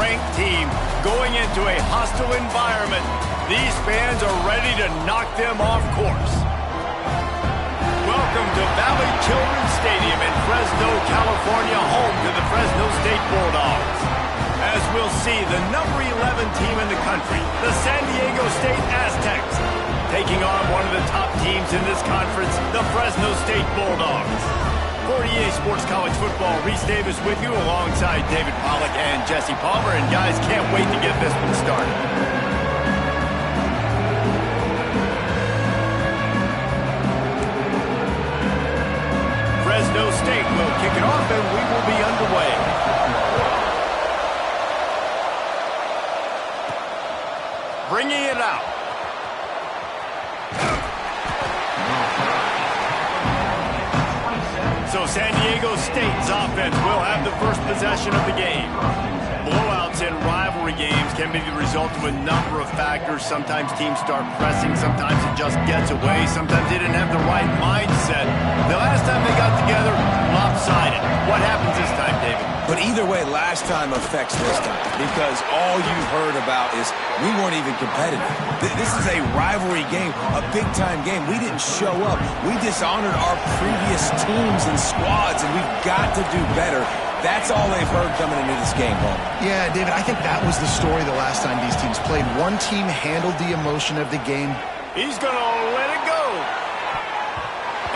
ranked team going into a hostile environment. These fans are ready to knock them off course. Welcome to Valley Children's Stadium in Fresno, California, home to the Fresno State Bulldogs. As we'll see, the number 11 team in the country, the San Diego State Aztecs, taking on one of the top teams in this conference, the Fresno State Bulldogs. For EA Sports College Football, Reese Davis with you alongside David Pollack and Jesse Palmer. And guys, can't wait to get this one started. Fresno State will kick it off and we will be underway. Bringing it out. So San Diego State's offense will have the first possession of the game. Blowouts in rivalry games can be the result of a number of factors. Sometimes teams start pressing, sometimes it just gets away, sometimes they didn't have the right mindset. The last time they got together, lopsided. What happens this time, David? But either way, last time affects this time because all you've heard about is we weren't even competitive. This is a rivalry game, a big-time game. We didn't show up. We dishonored our previous teams and squads, and we've got to do better. That's all they've heard coming into this game, Paul. Yeah, David, I think that was the story the last time these teams played. One team handled the emotion of the game. He's going to let it go.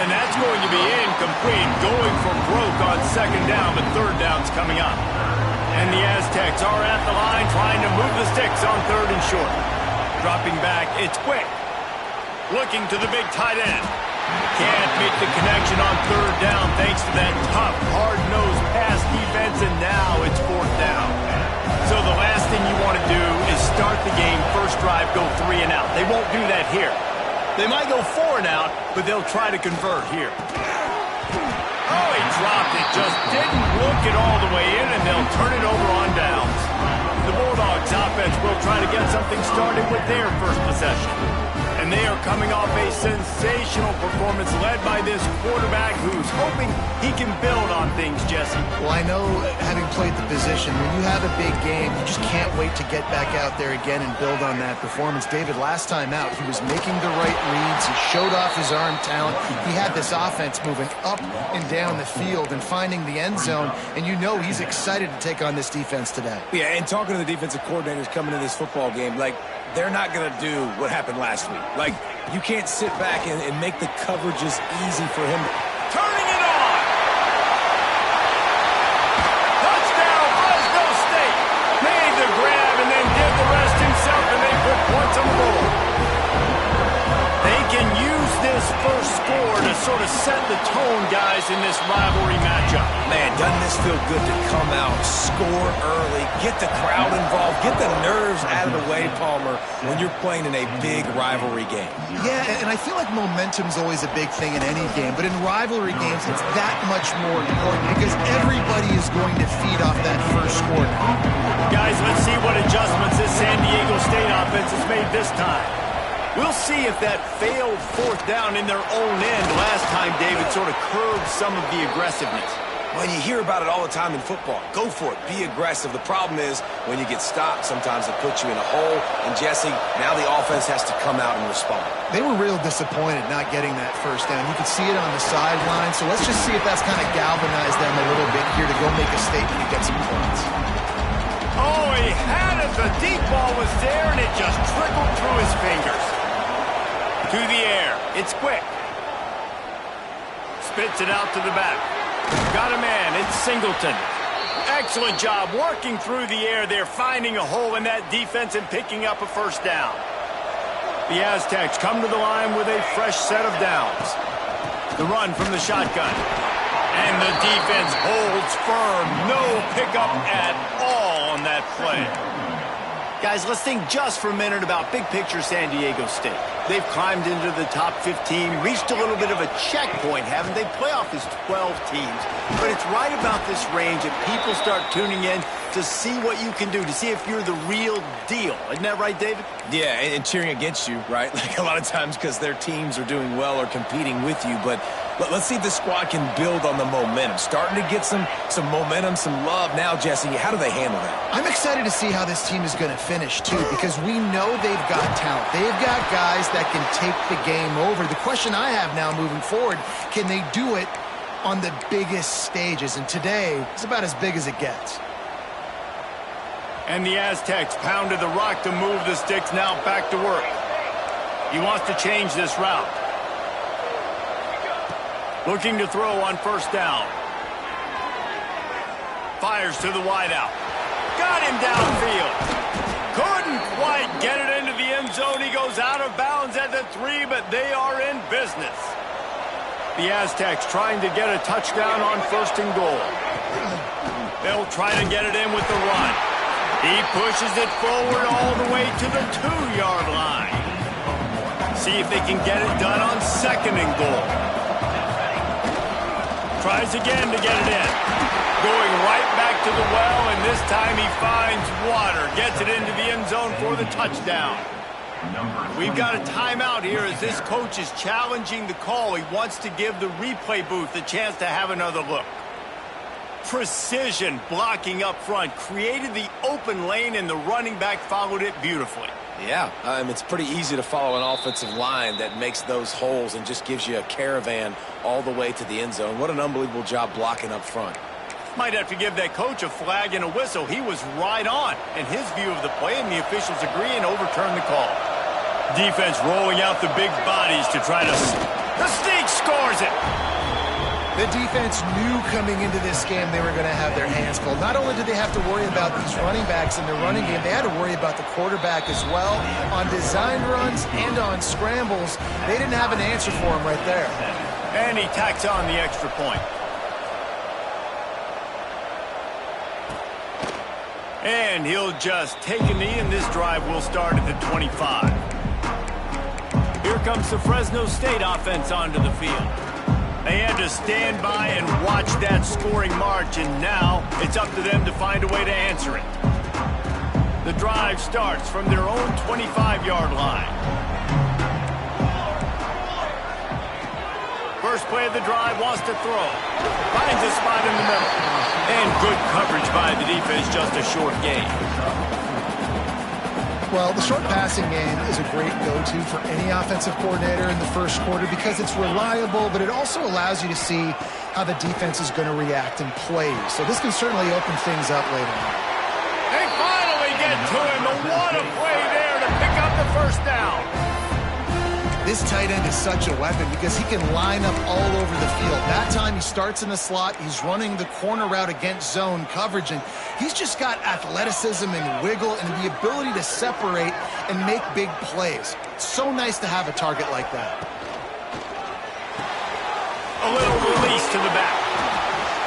And that's going to be incomplete, going for broke on second down, but third down's coming up. And the Aztecs are at the line trying to move the sticks on third and short. Dropping back, it's quick. Looking to the big tight end. Can't make the connection on third down thanks to that tough, hard-nosed pass defense, and now it's fourth down. So the last thing you want to do is start the game, first drive, go 3 and out. They won't do that here. They might go 4 and out, but they'll try to convert here. Oh, he dropped it. Just didn't look it all the way in, and they'll turn it over on downs. The Bulldogs offense will try to get something started with their first possession. And they are coming off a sensational performance led by this quarterback who's hoping he can build on things, Jesse. Well, I know, having played the position, when you have a big game, you just can't wait to get back out there again and build on that performance. David, last time out, he was making the right reads. He showed off his arm talent. He had this offense moving up and down the field and finding the end zone. And you know he's excited to take on this defense today. Yeah, and talking to the defensive coordinators coming into this football game, like, they're not going to do what happened last week. Like, you can't sit back and make the coverages easy for him. Turning it on! Touchdown, Fresno State! Made the grab and then did the rest himself, and they put points on the board. They can use this first score to sort of set the tone, guys, in this rivalry matchup. Man, doesn't this feel good to come out, score early, get the crowd involved, get the nerves out of the way, Palmer, when you're playing in a big rivalry game? Yeah, and I feel like momentum's always a big thing in any game, but in rivalry games, it's that much more important because everybody is going to feed off that first score. Guys, let's see what adjustments this San Diego State offense has made this time. We'll see if that failed fourth down in their own end last time, David, sort of curbed some of the aggressiveness. Well, you hear about it all the time in football. Go for it. Be aggressive. The problem is when you get stopped, sometimes it puts you in a hole. And, Jesse, now the offense has to come out and respond. They were real disappointed not getting that first down. You could see it on the sideline. So let's just see if that's kind of galvanized them a little bit here to go make a statement and get some points. Oh, he had it. The deep ball was there, and it just trickled through his fingers. To the air. It's quick. Spits it out to the back. Got a man. It's Singleton. Excellent job working through the air. They're finding a hole in that defense and picking up a first down. The Aztecs come to the line with a fresh set of downs. The run from the shotgun. And the defense holds firm. No pickup at all on that play. Guys, let's think just for a minute about big picture San Diego State. They've climbed into the top 15, reached a little bit of a checkpoint, haven't they? Playoff is 12 teams. But it's right about this range that people start tuning in to see what you can do, to see if you're the real deal. Isn't that right, David? Yeah, and cheering against you, right? Like a lot of times because their teams are doing well or competing with you. But Let's see if the squad can build on the momentum. Starting to get some momentum, some love. Now, Jesse, how do they handle that? I'm excited to see how this team is going to finish, too, because we know they've got talent. They've got guys that can take the game over. The question I have now moving forward, can they do it on the biggest stages? And today is about as big as it gets. And the Aztecs pounded the rock to move the sticks, now back to work. He wants to change this route. Looking to throw on first down. Fires to the wideout. Got him downfield. Couldn't quite get it into the end zone. He goes out of bounds at the 3, but they are in business. The Aztecs trying to get a touchdown on first and goal. They'll try to get it in with the run. He pushes it forward all the way to the 2-yard line. See if they can get it done on second and goal. Tries again to get it in. Going right back to the well, and this time he finds water. Gets it into the end zone for the touchdown. We've got a timeout here as this coach is challenging the call. He wants to give the replay booth a chance to have another look. Precision blocking up front. Created the open lane, and the running back followed it beautifully. Yeah, it's pretty easy to follow an offensive line that makes those holes and just gives you a caravan all the way to the end zone. What an unbelievable job blocking up front. Might have to give that coach a flag and a whistle. He was right on in his view of the play, and the officials agree and overturn the call. Defense rolling out the big bodies to try to... The Sneak scores it! The defense knew coming into this game they were going to have their hands full. Not only did they have to worry about these running backs in their running game, they had to worry about the quarterback as well. On designed runs and on scrambles, they didn't have an answer for him right there. And he tacks on the extra point. And he'll just take a knee, and this drive will start at the 25. Here comes the Fresno State offense onto the field. They had to stand by and watch that scoring march, and now it's up to them to find a way to answer it. The drive starts from their own 25-yard line. First play of the drive, wants to throw. Finds a spot in the middle. And good coverage by the defense, just a short gain. Well, the short passing game is a great go-to for any offensive coordinator in the first quarter because it's reliable, but it also allows you to see how the defense is going to react and play. So this can certainly open things up later on. They finally get to him. What a play there to pick up the first down. This tight end is such a weapon because he can line up all over the field. That time he starts in the slot. He's running the corner route against zone coverage, and he's just got athleticism and wiggle and the ability to separate and make big plays. It's so nice to have a target like that. A little release to the back.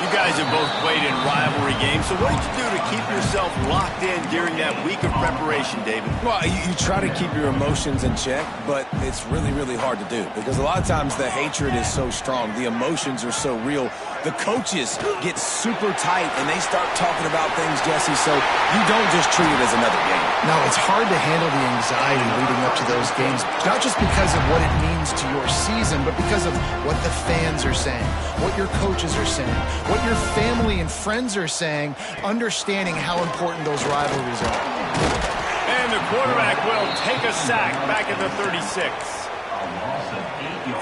You guys have both played in rivalry games, so what did you do to keep yourself locked in during that week of preparation, David? Well, you try to keep your emotions in check, but it's really, really hard to do because a lot of times the hatred is so strong. The emotions are so real. The coaches get super tight, and they start talking about things, Jesse, so you don't just treat it as another game. No, it's hard to handle the anxiety leading up to those games, not just because of what it means to your season, but because of what the fans are saying, what your coaches are saying, what your family and friends are saying, understanding how important those rivalries are. And the quarterback will take a sack back at the 36.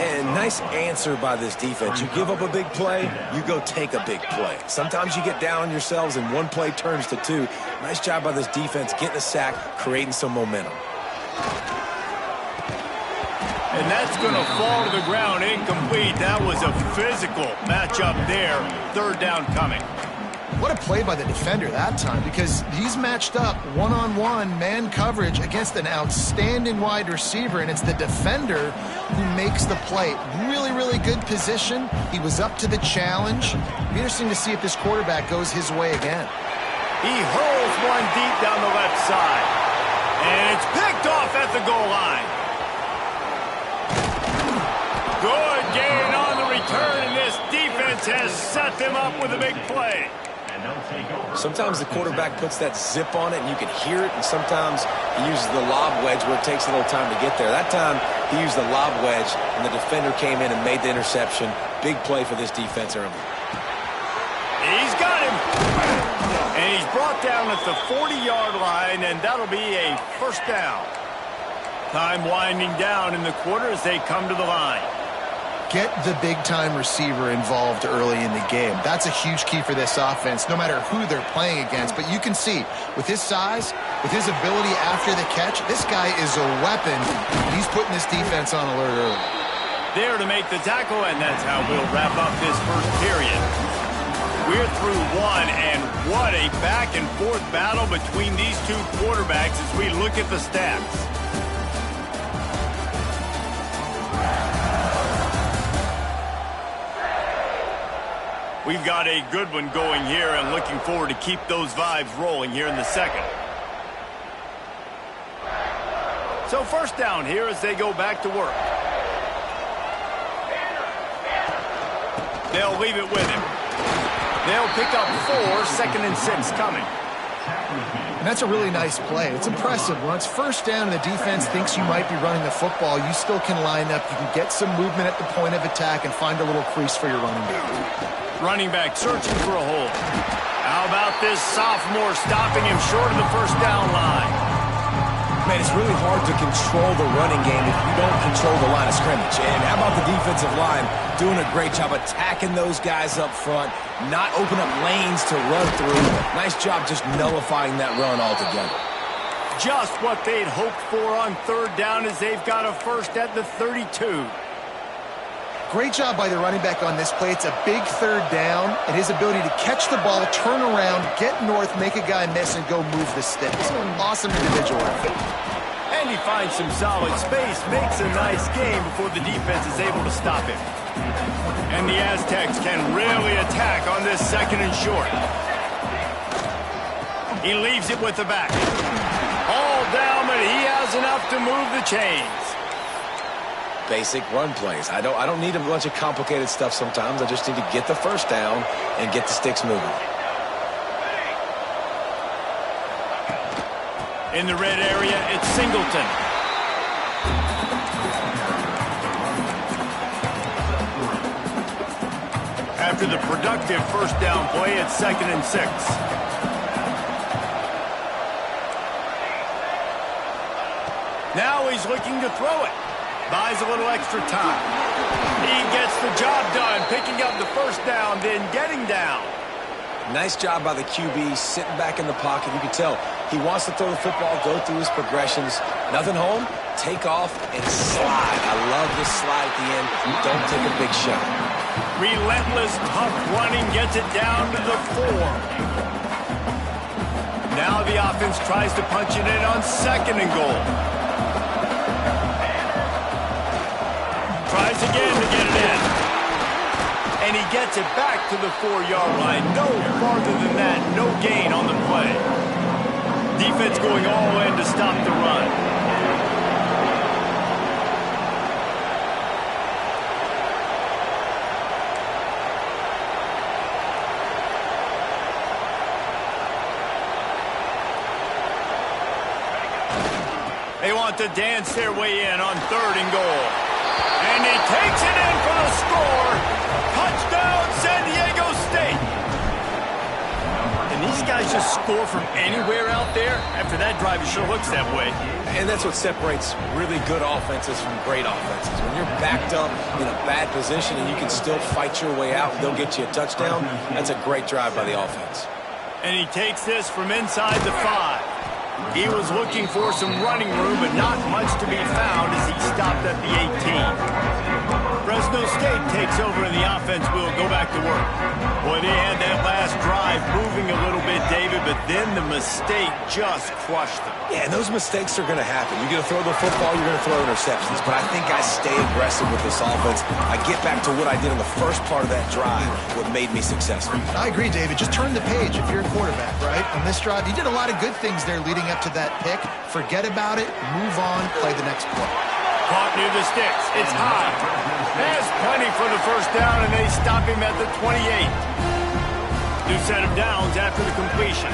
And nice answer by this defense. You give up a big play, you go take a big play. Sometimes you get down on yourselves and one play turns to two. Nice job by this defense getting a sack, creating some momentum. And that's going to fall to the ground incomplete. That was a physical matchup there. Third down coming. What a play by the defender that time, because he's matched up one-on-one man coverage against an outstanding wide receiver, and it's the defender who makes the play. Really, really good position. He was up to the challenge. Be interesting to see if this quarterback goes his way again. He hurls one deep down the left side. And it's picked off at the goal line. Good gain on the return, and this defense has set them up with a big play. Sometimes the quarterback puts that zip on it and you can hear it, and sometimes he uses the lob wedge where it takes a little time to get there. That time he used the lob wedge and the defender came in and made the interception. Big play for this defense early. He's got him. And he's brought down at the 40-yard line, and that'll be a first down. Time winding down in the quarter as they come to the line. Get the big-time receiver involved early in the game. That's a huge key for this offense, no matter who they're playing against. But you can see, with his size, with his ability after the catch, this guy is a weapon. He's putting this defense on alert early. There to make the tackle, and that's how we'll wrap up this first period. We're through one, and what a back-and-forth battle between these two quarterbacks as we look at the stats. We've got a good one going here and looking forward to keep those vibes rolling here in the second. So first down here as they go back to work. They'll leave it with him. They'll pick up 4, 2nd and 6 coming. And that's a really nice play. It's impressive. When it's first down and the defense thinks you might be running the football, you still can line up. You can get some movement at the point of attack and find a little crease for your running back. Running back searching for a hole. How about this sophomore stopping him short of the first down line? Man, it's really hard to control the running game if you don't control the line of scrimmage. And how about the defensive line doing a great job attacking those guys up front, not open up lanes to run through. Nice job just nullifying that run altogether. Just what they'd hoped for on third down as they've got a first at the 32. Great job by the running back on this play. It's a big third down, and his ability to catch the ball, turn around, get north, make a guy miss, and go move the sticks. Awesome individual effort. And he finds some solid space, makes a nice game before the defense is able to stop him. And the Aztecs can really attack on this 2nd and short. He leaves it with the back. All down, but he has enough to move the chains. Basic run plays. I don't need a bunch of complicated stuff sometimes. I just need to get the first down and get the sticks moving. In the red area, it's Singleton. After the productive first down play, it's 2nd and 6. Now he's looking to throw it. Buys a little extra time. He gets the job done, picking up the first down, then getting down. Nice job by the QB, sitting back in the pocket. You can tell he wants to throw the football, go through his progressions. Nothing home, take off, and slide. I love this slide at the end. Don't take a big shot. Relentless, tough running, gets it down to the 4. Now the offense tries to punch it in on 2nd and goal. Tries again to get it in. And he gets it back to the 4-yard line. No farther than that. No gain on the play. Defense going all in to stop the run. They want to dance their way in on 3rd and goal. And he takes it in for the score. Touchdown, San Diego State. And these guys just score from anywhere out there. After that drive, it sure looks that way. And that's what separates really good offenses from great offenses. When you're backed up in a bad position and you can still fight your way out and they'll get you a touchdown, that's a great drive by the offense. And he takes this from inside the 5. He was looking for some running room, but not much to be found as he stopped at the 18. Fresno State takes over and the offense will go back to work. Boy, they had that last drive moving a little bit, David, but then the mistake just crushed them. Yeah, and those mistakes are going to happen. You're going to throw the football, you're going to throw interceptions. But I think I stay aggressive with this offense. I get back to what I did in the first part of that drive, what made me successful. I agree, David. Just turn the page if you're a quarterback, right? On this drive, you did a lot of good things there leading up to that pick. Forget about it, move on, play the next play. Caught near the sticks. It's high. There's plenty for the first down, and they stop him at the 28. New set of downs after the completion.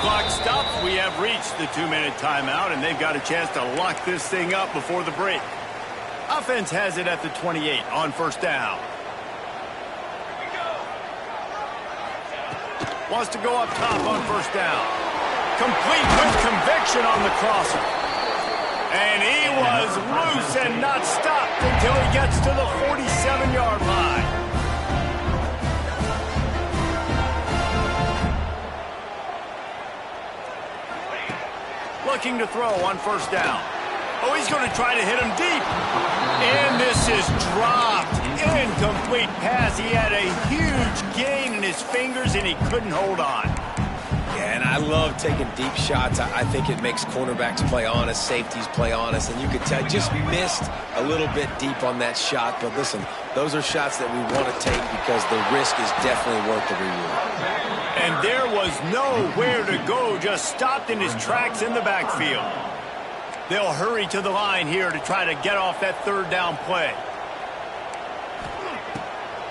Clock stops. We have reached the 2-minute timeout, and they've got a chance to lock this thing up before the break. Offense has it at the 28 on first down. Wants to go up top on first down. Complete with conviction on the crosser. And he was loose and not stopped until he gets to the 47-yard line. Looking to throw on first down. Oh, he's going to try to hit him deep. And this is dropped. Incomplete pass. He had a huge gain in his fingers, and he couldn't hold on. Yeah, and I love taking deep shots. I think it makes cornerbacks play honest, safeties play honest, and you could tell just missed a little bit deep on that shot. But listen, those are shots that we want to take because the risk is definitely worth the reward. And there was nowhere to go, just stopped in his tracks in the backfield. They'll hurry to the line here to try to get off that third down play.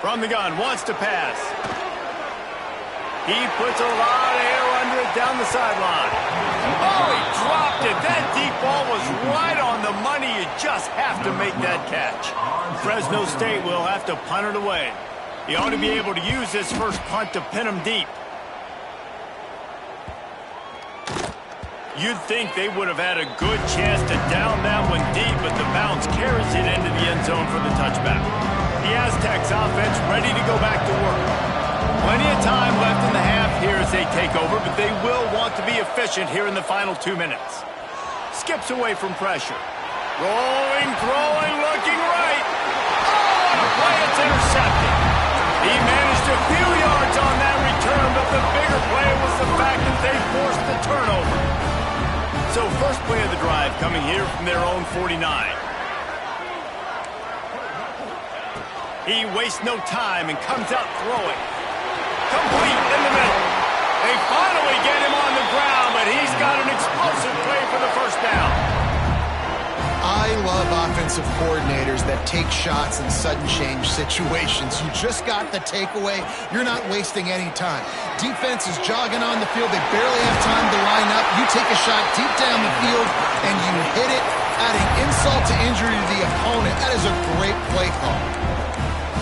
From the gun, wants to pass. He puts a lot of air under it down the sideline. Oh, he dropped it. That deep ball was right on the money. You just have to make that catch. Fresno State will have to punt it away. He ought to be able to use this first punt to pin him deep. You'd think they would have had a good chance to down that one deep, but the bounce carries it into the end zone for the touchback. The Aztecs offense ready to go back to work. Plenty of time left in the half here as they take over, but they will want to be efficient here in the final 2 minutes. Skips away from pressure. Rolling, throwing, looking right. Oh, on a play, it's intercepted. He managed a few yards on that return, but the bigger play was the fact that they forced the turnover. So first play of the drive coming here from their own 49. He wastes no time and comes out throwing. Complete in the middle. They finally get him on the ground, but he's got an explosive play for the first down. I love offensive coordinators that take shots in sudden change situations. You just got the takeaway. You're not wasting any time. Defense is jogging on the field. They barely have time to line up. You take a shot deep down the field, and you hit it, adding insult to injury to the opponent. That is a great play call.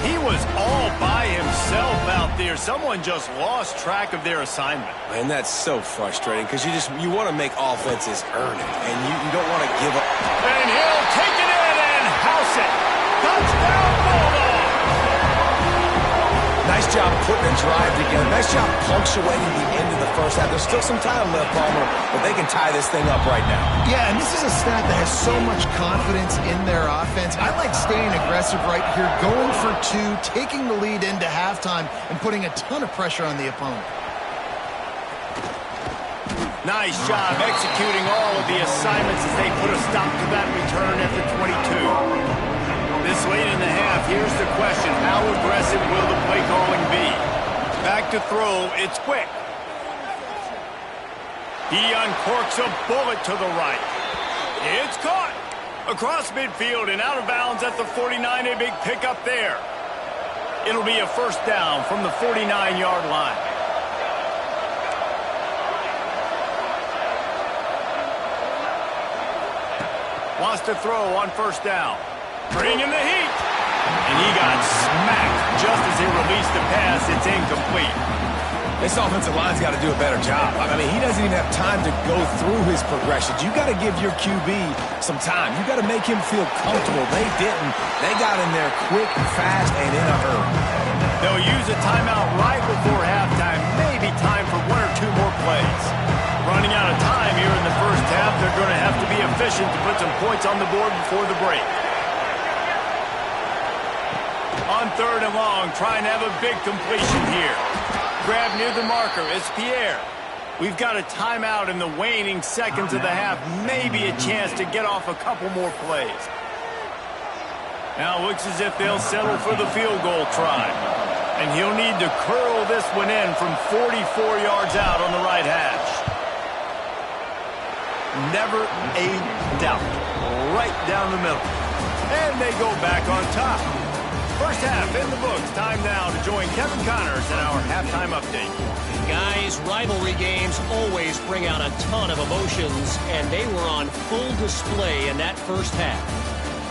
He was all by himself out there. Someone just lost track of their assignment. And that's so frustrating because you want to make offenses earn it, and you don't want to give up. And he'll take it in and house it. Touchdown, Bulldogs! Nice job putting a drive together. Nice job punctuating the end of the first half. There's still some time left, Palmer, but they can tie this thing up right now. Yeah, and this is a staff that has so much confidence in their offense. I like staying aggressive right here, going for two, taking the lead into halftime, and putting a ton of pressure on the opponent. Nice job executing all of the assignments as they put a stop to that return at the 22. This late in the half, here's the question. How aggressive will the play calling be? Back to throw, it's quick. He uncorks a bullet to the right. It's caught. Across midfield and out of bounds at the 49, a big pickup there. It'll be a first down from the 49-yard line. Wants to throw on first down. Bringing the heat. And he got smacked just as he released the pass. It's incomplete. This offensive line's got to do a better job. I mean, he doesn't even have time to go through his progressions. You got to give your QB some time. You got to make him feel comfortable. They didn't. They got in there quick, fast, and in a hurry. They'll use a timeout right before halftime. Maybe time for one or two more plays. Running out of time here in the first half. They're going to have to be efficient to put some points on the board before the break. On third and long, trying to have a big completion here. Grab near the marker. It's Pierre. We've got a timeout in the waning seconds of the half. Maybe a chance to get off a couple more plays. Now it looks as if they'll settle for the field goal try. And he'll need to curl this one in from 44 yards out on the right hash. Never a doubt. Right down the middle. And they go back on top. First half in the books. Time now to join Kevin Connors in our halftime update. Guys, rivalry games always bring out a ton of emotions, and they were on full display in that first half.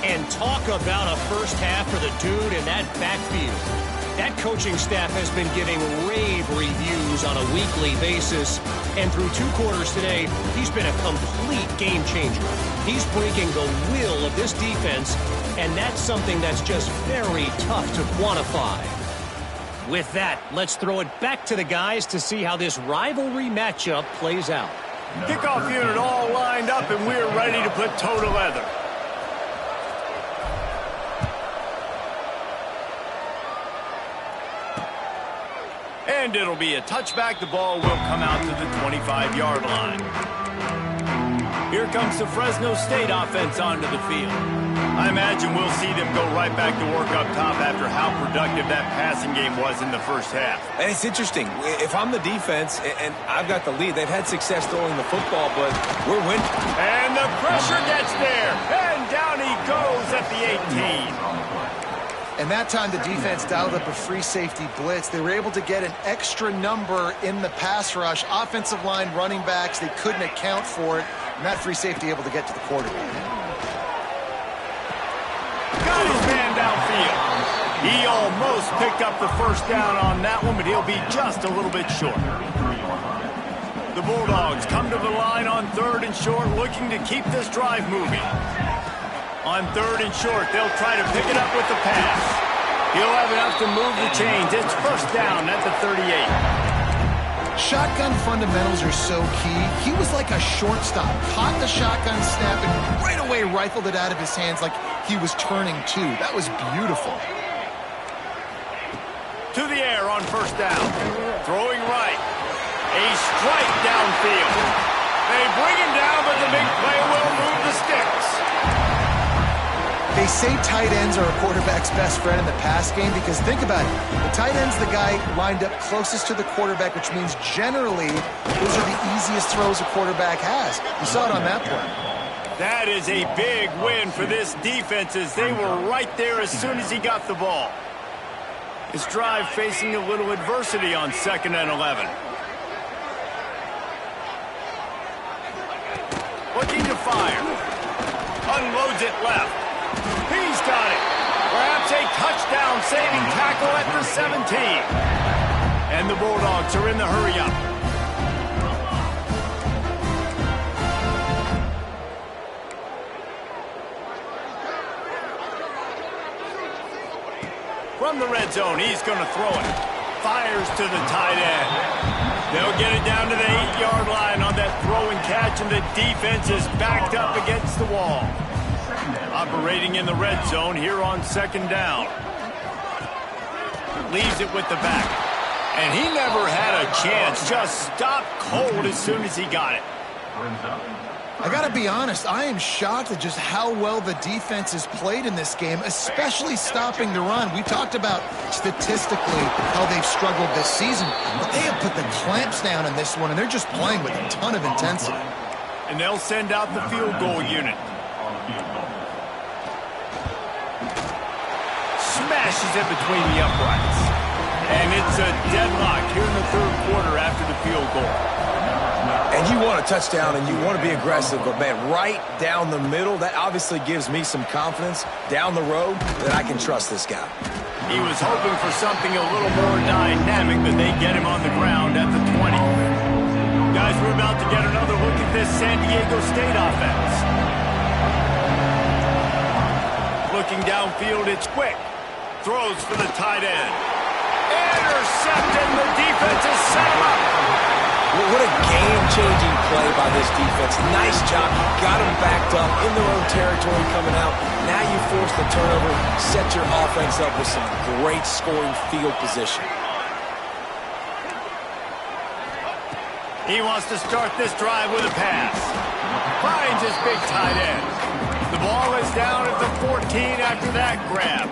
And talk about a first half for the dude in that backfield. That coaching staff has been giving rave reviews on a weekly basis, and through 2 quarters today, he's been a complete game changer. He's breaking the will of this defense, and that's something that's just very tough to quantify. With that, let's throw it back to the guys to see how this rivalry matchup plays out. Kickoff unit all lined up, and we're ready to put toe to leather. And it'll be a touchback. The ball will come out to the 25-yard line. Here comes the Fresno State offense onto the field. I imagine we'll see them go right back to work up top after how productive that passing game was in the first half. And it's interesting. If I'm the defense and I've got the lead, they've had success throwing the football, but we're winning. And the pressure gets there. And down he goes at the 18. And that time the defense dialed up a free safety blitz. They were able to get an extra number in the pass rush. Offensive line, running backs, they couldn't account for it. And that free safety able to get to the quarterback. Got his man downfield. He almost picked up the first down on that one, but he'll be just a little bit short. The Bulldogs come to the line on 3rd and short, looking to keep this drive moving. On 3rd and short, they'll try to pick it up with the pass. He'll have enough to move the chains. It's first down at the 38. Shotgun fundamentals are so key. He was like a shortstop. Caught the shotgun snap and right away rifled it out of his hands like he was turning two. That was beautiful. To the air on first down. Throwing right. A strike downfield. They bring him down, but the big play will move the sticks. They say tight ends are a quarterback's best friend in the pass game because think about it. The tight end's the guy lined up closest to the quarterback, which means generally those are the easiest throws a quarterback has. You saw it on that play. That is a big win for this defense as they were right there as soon as he got the ball. His drive facing a little adversity on 2nd and 11. Looking to fire. Unloads it left. He's got it. Perhaps a touchdown-saving tackle at the 17. And the Bulldogs are in the hurry-up. From the red zone, he's going to throw it. Fires to the tight end. They'll get it down to the 8-yard line on that throw and catch, and the defense is backed up against the wall. Operating in the red zone here on 2nd down. Leaves it with the back. And he never had a chance. Just stopped cold as soon as he got it. I got to be honest, I am shocked at just how well the defense has played in this game, especially stopping the run. We talked about statistically how they've struggled this season, but they have put the clamps down in this one, and they're just playing with a ton of intensity. And they'll send out the field goal unit. Smashes it between the uprights. And it's a deadlock here in the 3rd quarter after the field goal. And you want a touchdown and you want to be aggressive, but man, right down the middle, that obviously gives me some confidence down the road that I can trust this guy. He was hoping for something a little more dynamic, but they get him on the ground at the 20. Guys, we're about to get another look at this San Diego State offense. Looking downfield, it's quick. Throws for the tight end. Intercepted. The defense is set him up. What a game-changing play by this defense. Nice job. Got them backed up in their own territory coming out. Now you force the turnover, set your offense up with some great scoring field position. He wants to start this drive with a pass. Finds his big tight end. The ball is down at the 14 after that grab.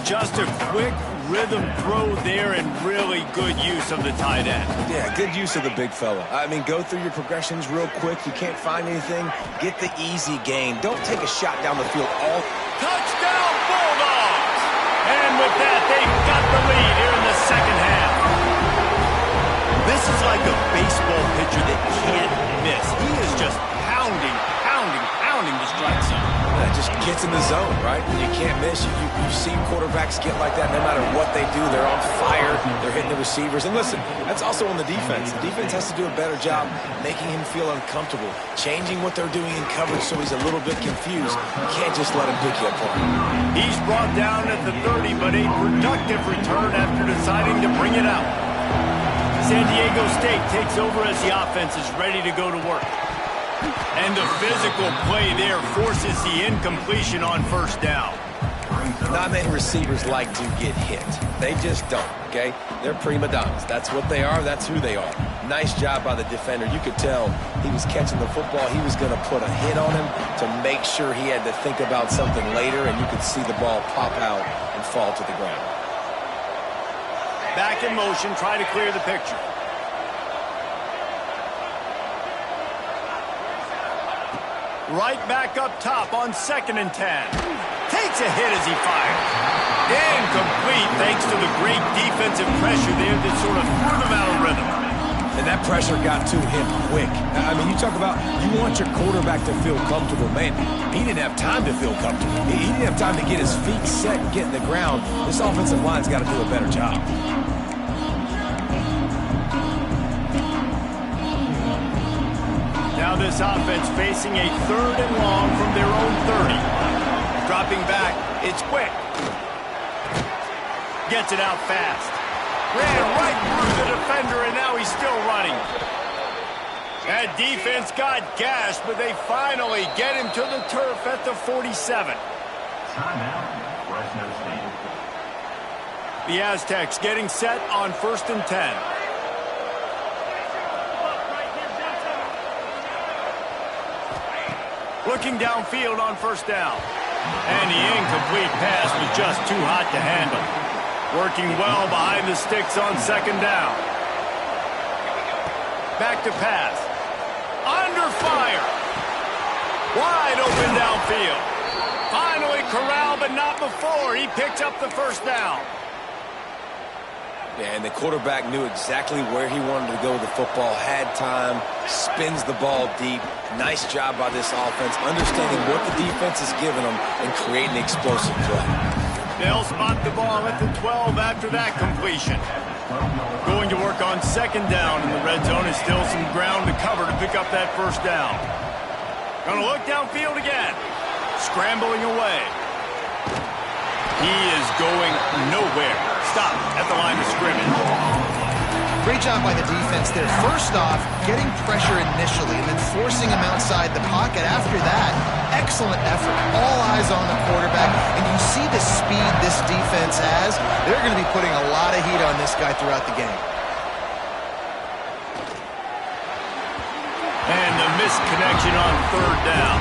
Just a quick rhythm throw there and really good use of the tight end. Yeah, good use of the big fella. I mean, go through your progressions real quick. You can't find anything. Get the easy gain. Don't take a shot down the field all. Touchdown, Bulldogs! with that, they've got the lead here in the second half. This is like a baseball pitcher that can't miss. He is just pounding the strike zone. It just gets in the zone, right? You can't miss. You've seen quarterbacks get like that no matter what they do. They're on fire. They're hitting the receivers. And listen, that's also on the defense. The defense has to do a better job making him feel uncomfortable, changing what they're doing in coverage so he's a little bit confused. You can't just let him pick you apart. He's brought down at the 30, but a productive return after deciding to bring it out. San Diego State takes over as the offense is ready to go to work. And the physical play there forces the incompletion on first down. Not many receivers like to get hit. They just don't, okay? They're prima donnas. That's what they are. That's who they are. Nice job by the defender. You could tell he was catching the football. He was going to put a hit on him to make sure he had to think about something later, and you could see the ball pop out and fall to the ground. Back in motion, try to clear the picture. Right back up top on 2nd and 10. Takes a hit as he fires. Incomplete thanks to the great defensive pressure there that sort of threw them out of rhythm. And that pressure got to him quick. I mean, you talk about you want your quarterback to feel comfortable. Man, he didn't have time to feel comfortable. He didn't have time to get his feet set and get in the ground. This offensive line's got to do a better job. Now this offense facing a 3rd and long from their own 30. Dropping back, it's quick. Gets it out fast. Ran right through the defender, and now he's still running. That defense got gashed, but they finally get him to the turf at the 47. The Aztecs getting set on 1st and 10. Looking downfield on 1st down. And the incomplete pass was just too hot to handle. Working well behind the sticks on 2nd down. Back to pass. Under fire. Wide open downfield. Finally corralled, but not before. He picks up the 1st down. Yeah, and the quarterback knew exactly where he wanted to go with the football, had time, spins the ball deep. Nice job by this offense, understanding what the defense is giving them and creating explosive play. They'll spot the ball at the 12 after that completion. Going to work on 2nd down, and the red zone is still some ground to cover to pick up that 1st down. Gonna look downfield again. Scrambling away. He is going nowhere. Stop at the line of scrimmage. Great job by the defense there. First off, getting pressure initially and then forcing him outside the pocket. After that, excellent effort. All eyes on the quarterback. And you see the speed this defense has. They're going to be putting a lot of heat on this guy throughout the game. And the misconnection on 3rd down.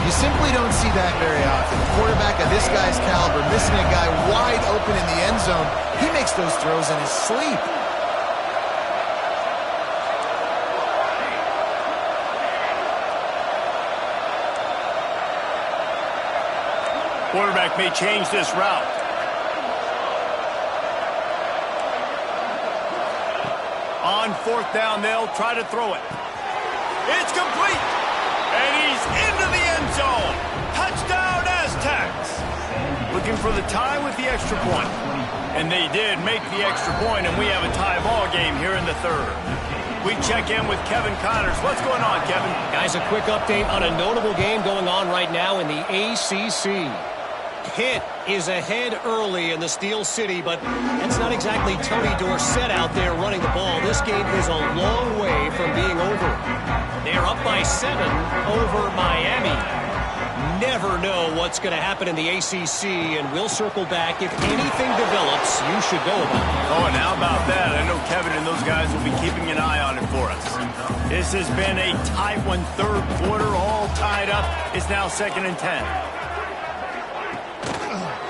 You simply don't see that very often. A quarterback of this guy's caliber missing a guy wide open in the end zone. He makes those throws in his sleep. Quarterback may change this route. On 4th down, they'll try to throw it. It's complete. And he's into the end zone. Touchdown, Aztecs. Looking for the tie with the extra point. And they did make the extra point, and we have a tie ball game here in the 3rd. We check in with Kevin Connors. What's going on, Kevin? Guys, a quick update on a notable game going on right now in the ACC. Pitt is ahead early in the Steel City, but that's not exactly Tony Dorsett out there running the ball. This game is a long way from being over. They're up by 7 over Miami. Never know what's going to happen in the ACC, and we'll circle back. If anything develops, you should know about it. Oh, and how about that? I know Kevin and those guys will be keeping an eye on it for us. This has been a tight one, 3rd quarter, all tied up. It's now 2nd and 10.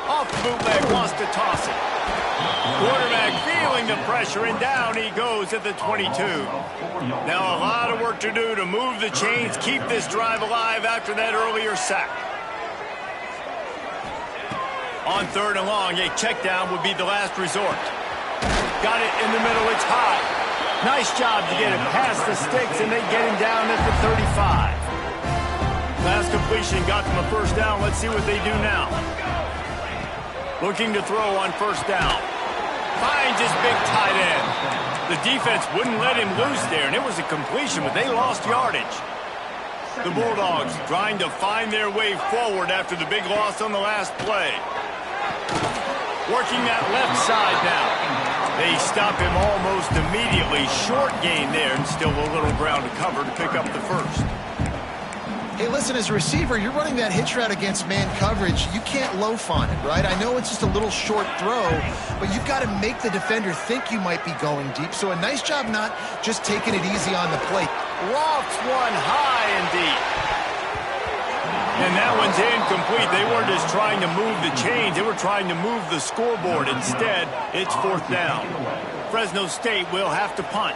Off the bootleg, wants to toss it. Quarterback feeling the pressure, and down he goes at the 22. Now a lot of work to do to move the chains, keep this drive alive after that earlier sack. On 3rd and long, a check down would be the last resort. Got it in the middle. It's high. Nice job to get it past the sticks, and they get him down at the 35. Last completion got them a first down. Let's see what they do now. Looking to throw on 1st down. Finds his big tight end. The defense wouldn't let him loose there, and it was a completion, but they lost yardage. The Bulldogs trying to find their way forward after the big loss on the last play. Working that left side now. They stop him almost immediately. Short gain there, and still a little ground to cover to pick up the first. Hey, listen, as a receiver, you're running that hitch route against man coverage. You can't loaf on it, right? I know it's just a little short throw, but you've got to make the defender think you might be going deep. So a nice job not just taking it easy on the plate. Lofts one high and deep. And that one's incomplete. They weren't just trying to move the chains. They were trying to move the scoreboard. Instead, it's 4th down. Fresno State will have to punt.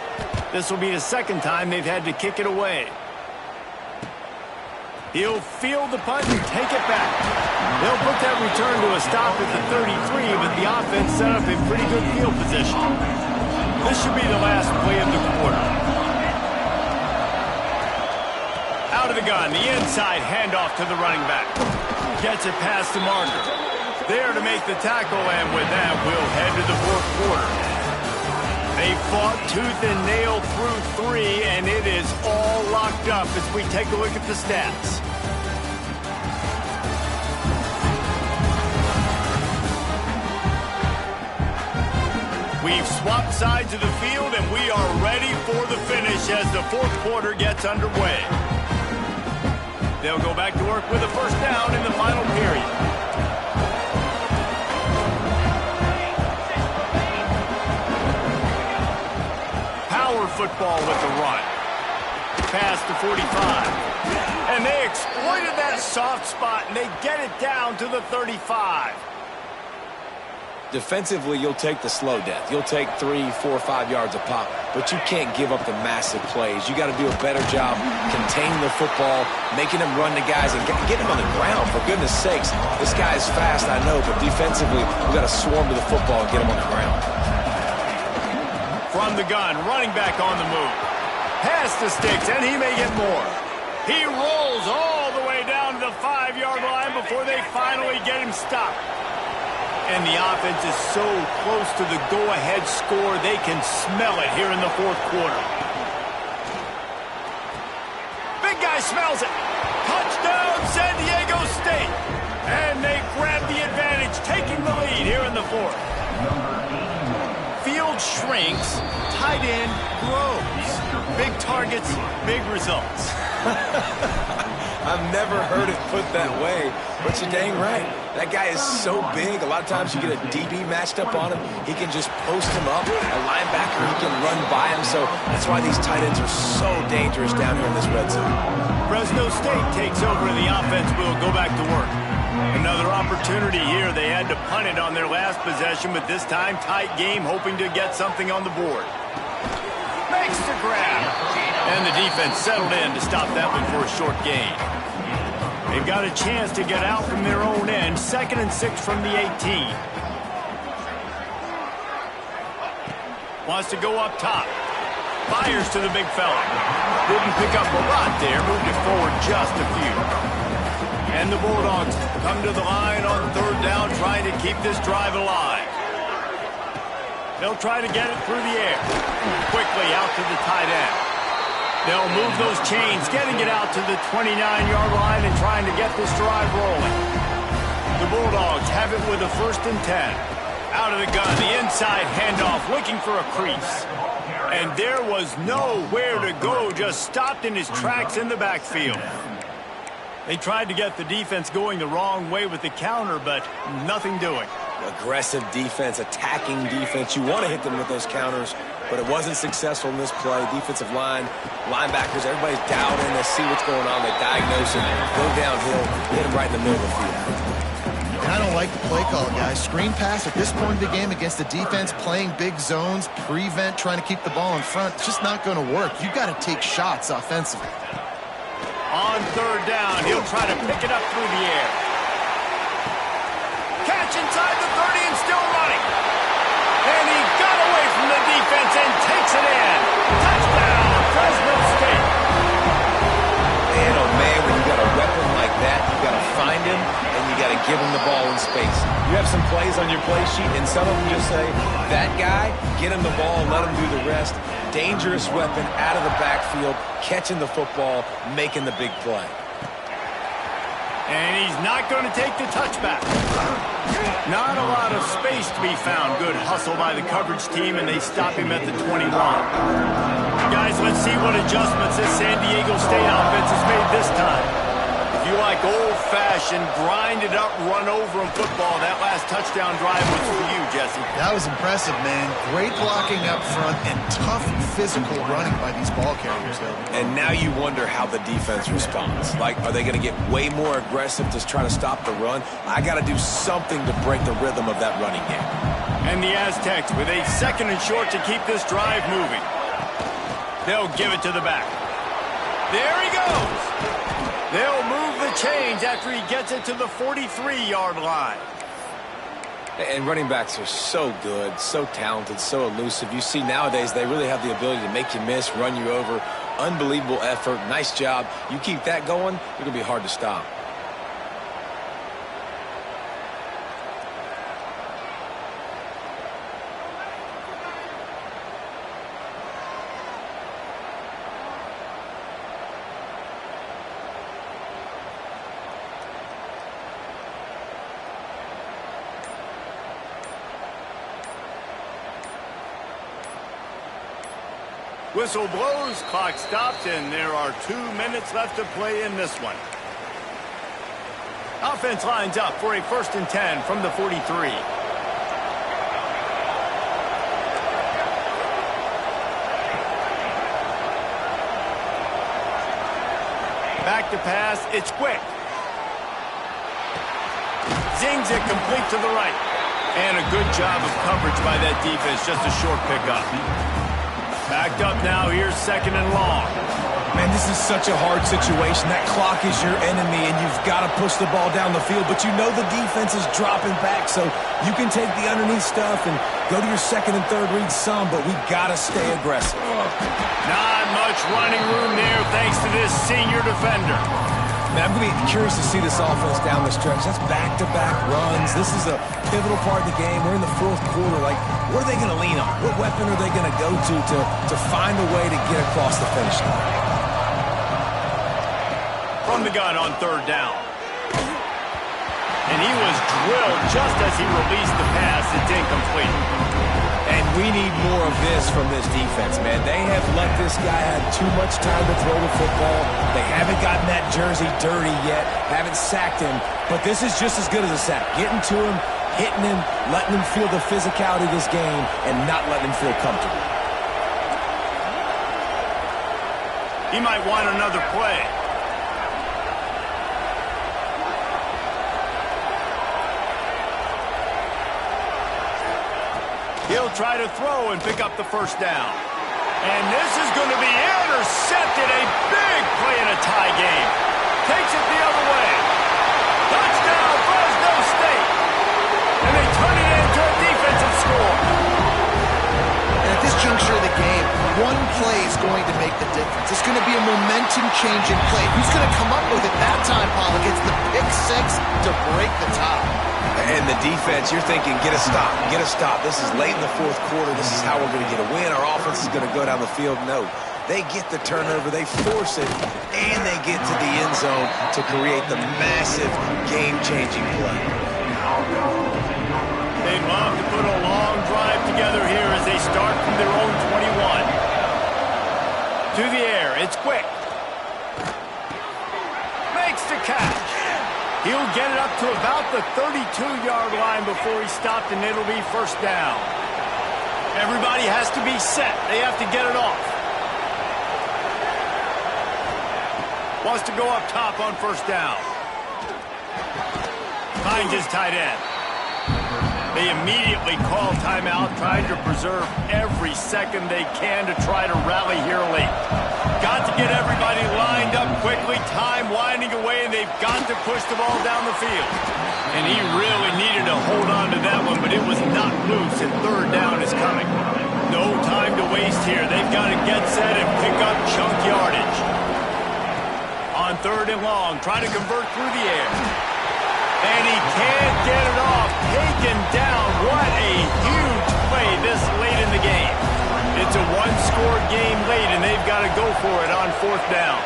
This will be the 2nd time they've had to kick it away. He'll field the punt and take it back. They'll put that return to a stop at the 33, but the offense set up in pretty good field position. This should be the last play of the quarter. Out of the gun, the inside handoff to the running back. Gets it past the marker. There to make the tackle, and with that, we'll head to the 4th quarter. They fought tooth and nail through 3, and it is all locked up as we take a look at the stats. We've swapped sides of the field, and we are ready for the finish as the 4th quarter gets underway. They'll go back to work with a 1st down in the final period. Football with the run. Past the 45. And they exploited that soft spot, and they get it down to the 35. Defensively, you'll take the slow death. You'll take 3, 4, 5 yards a pop, but you can't give up the massive plays. You got to do a better job containing the football, making them run the guys, and get them on the ground. For goodness sakes, this guy is fast, I know, but defensively, we got to swarm to the football and get him on the ground. From the gun, running back on the move. Past the sticks, and he may get more. He rolls all the way down to the 5-yard line before they finally get him stopped. And the offense is so close to the go-ahead score, they can smell it here in the 4th quarter. Big guy smells it. Touchdown, San Diego State. And they grab the advantage, taking the lead here in the 4th. Field shrinks, tight end grows. Big targets, big results. I've never heard it put that way, but you're dang right. That guy is so big. A lot of times you get a DB matched up on him. He can just post him up. A linebacker, he can run by him. So that's why these tight ends are so dangerous down here in this red zone. Fresno State takes over, and the offense will go back to work. Another opportunity here. They had to punt it on their last possession, but this time tight game, hoping to get something on the board. Makes the grab. And the defense settled in to stop that one for a short gain. They've got a chance to get out from their own end. 2nd and 6 from the 18. Wants to go up top. Fires to the big fella. Didn't pick up a lot there. Moved it forward just a few. And the Bulldogs come to the line on 3rd down, trying to keep this drive alive. They'll try to get it through the air. Quickly out to the tight end. They'll move those chains, getting it out to the 29-yard line and trying to get this drive rolling. The Bulldogs have it with a 1st and 10. Out of the gun, the inside handoff, looking for a crease. And there was nowhere to go, just stopped in his tracks in the backfield. They tried to get the defense going the wrong way with the counter, but nothing doing. Aggressive defense, attacking defense. You want to hit them with those counters, but it wasn't successful in this play. Defensive line, linebackers, everybody's dialed in. They see what's going on. They diagnose it, go downhill, hit him right in the middle of the field. And I don't like the play call, guys. Screen pass at this point of the game against the defense, playing big zones, prevent, trying to keep the ball in front. It's just not going to work. You've got to take shots offensively. On 3rd down, he'll try to pick it up through the air. Catch inside the 30 and still running. And he got away from the defense and takes it in. Touchdown, Fresno State. Man, oh man, when you got a weapon like that, you got to find him and you got to give him the ball in space. You have some plays on your play sheet and some of them just say, that guy, get him the ball, let him do the rest. Dangerous weapon out of the backfield, catching the football, making the big play. And he's not going to take the touchback. Not a lot of space to be found. Good hustle by the coverage team, and they stop him at the 21. Guys, let's see what adjustments this San Diego State offense has made this time. If you like old-fashioned, grind-it-up, run-over in football, that last touchdown drive was for you, Jesse. That was impressive, man. Great blocking up front and tough physical running by these ball carriers, though. And now you wonder how the defense responds. Like, are they going to get way more aggressive to try to stop the run? I got to do something to break the rhythm of that running game. And the Aztecs with a 2nd and short to keep this drive moving. They'll give it to the back. There he goes. They'll move the chains after he gets it to the 43-yard line. And running backs are so good, so talented, so elusive. You see nowadays they really have the ability to make you miss, run you over. Unbelievable effort. Nice job. You keep that going, it'll be hard to stop. Whistle blows, clock stops, and there are 2 minutes left to play in this one. Offense lines up for a 1st and 10 from the 43. Back to pass, it's quick. Zings it complete to the right. And a good job of coverage by that defense, just a short pickup. Backed up now, here's 2nd and long. Man, this is such a hard situation. That clock is your enemy, and you've got to push the ball down the field. But you know the defense is dropping back, so you can take the underneath stuff and go to your 2nd and 3rd read some, but we got to stay aggressive. Not much running room there thanks to this senior defender. Man, I'm going to be curious to see this offense down the stretch. That's back-to-back runs. This is a pivotal part of the game. We're in the 4th quarter. Like, what are they going to lean on? What weapon are they going to go to find a way to get across the finish line? From the gun on 3rd down. And he was drilled just as he released the pass. It's incomplete. And we need more of this from this defense, man. They have let this guy have too much time to throw the football. They haven't gotten that jersey dirty yet, haven't sacked him. But this is just as good as a sack. Getting to him, hitting him, letting him feel the physicality of this game, and not letting him feel comfortable. He might want another play. He'll try to throw and pick up the 1st down. And this is going to be intercepted. A big play in a tie game. Takes it the other way. Touchdown, Fresno State. And they turn it into a defensive score. And at this juncture of the game, one play is going to make the difference. It's going to be a momentum-changing play. Who's going to come up with it that time, Paul? Gets the pick 6 to break the tie. And the defense, you're thinking, get a stop, get a stop. This is late in the 4th quarter. This is how we're going to get a win. Our offense is going to go down the field. No, they get the turnover, they force it, and they get to the end zone to create the massive game-changing play. They'd love to put a long drive together here as they start from their own 21. To the air, it's quick. Makes the catch. He'll get it up to about the 32-yard line before he stopped, and it'll be 1st down. Everybody has to be set. They have to get it off. Wants to go up top on 1st down. Finds his tight end. They immediately call timeout, trying to preserve every second they can to try to rally here late. Got to get everybody lined up quickly, time winding away, and they've got to push the ball down the field. And he really needed to hold on to that one, but it was not loose, and third down is coming. No time to waste here. They've got to get set and pick up chunk yardage. On third and long, trying to convert through the air. And he can't get it off. Taken down. What a huge play this late in the game. It's a one-score game late, and they've got to go for it on fourth down.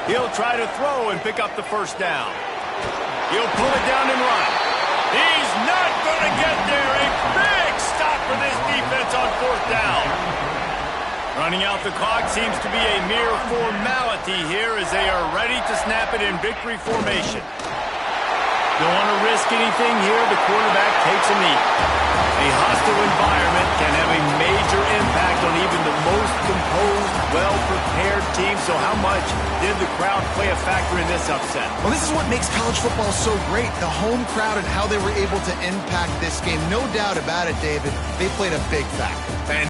He'll try to throw and pick up the first down. He'll pull it down and run. He's not going to get there. A big stop for this defense on fourth down. Running out the clock seems to be a mere formality here as they are ready to snap it in victory formation. Don't want to risk anything here. The quarterback takes a knee. A hostile environment can have a major impact on even the most composed, well-prepared team. So how much did the crowd play a factor in this upset? Well, this is what makes college football so great. The home crowd and how they were able to impact this game. No doubt about it, David. They played a big factor.